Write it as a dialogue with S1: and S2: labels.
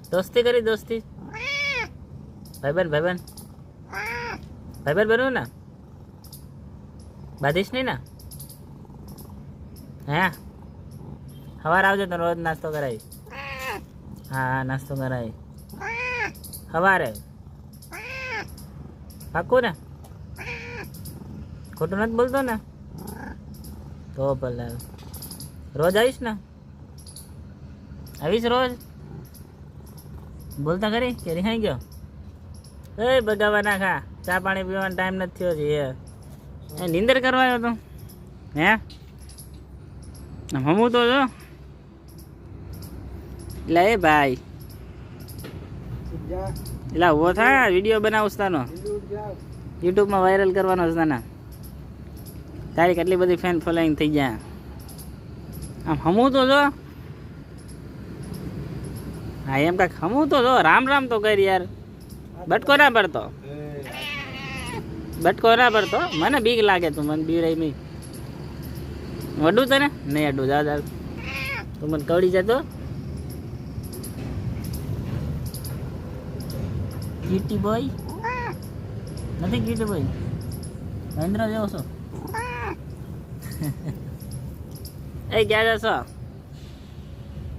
S1: दोस्ती करी दोस्ती भाईबंध भाईबंध भाईबंध बनू ना बाधिश नहीं ना હે સવાર આવજો તો રોજ નાસ્તો કરાવી હા નાસ્તો કરાવી સવારે પાક્કું ને ખોટું નથી બોલતો ને તો ભલે રોજ આવીશ ને આવીશ રોજ બોલતા ખરી કે રિહાઈ ગયો એ બગાવા ના ખા ચા પાણી પીવાનો ટાઈમ નથી થયો છે એ નીંદર કરવા આવ્યો તો હે હમું તો જો એટલે એ ભાઈ એટલે ઉભો થા વિડીયો બનાવું તાનો યુટ્યુબમાં વાયરલ કરવાનો છે તાના તારી કેટલી બધી ફેન ફોલોઈંગ થઈ ગયા આમ હમું તો જો હા એમ કાંઈક હમું તો જો રામ રામ તો કરી યાર બટકો ના પડતો મને બીક લાગે તું મને બીવરાઈ નહીં વડું તને નહીં અડું જા તું મને કવડી જતો ક્યુટી બોય નથી ક્યુટી બોય મહેન્દ્ર જેવો છો એ ક્યાં જશો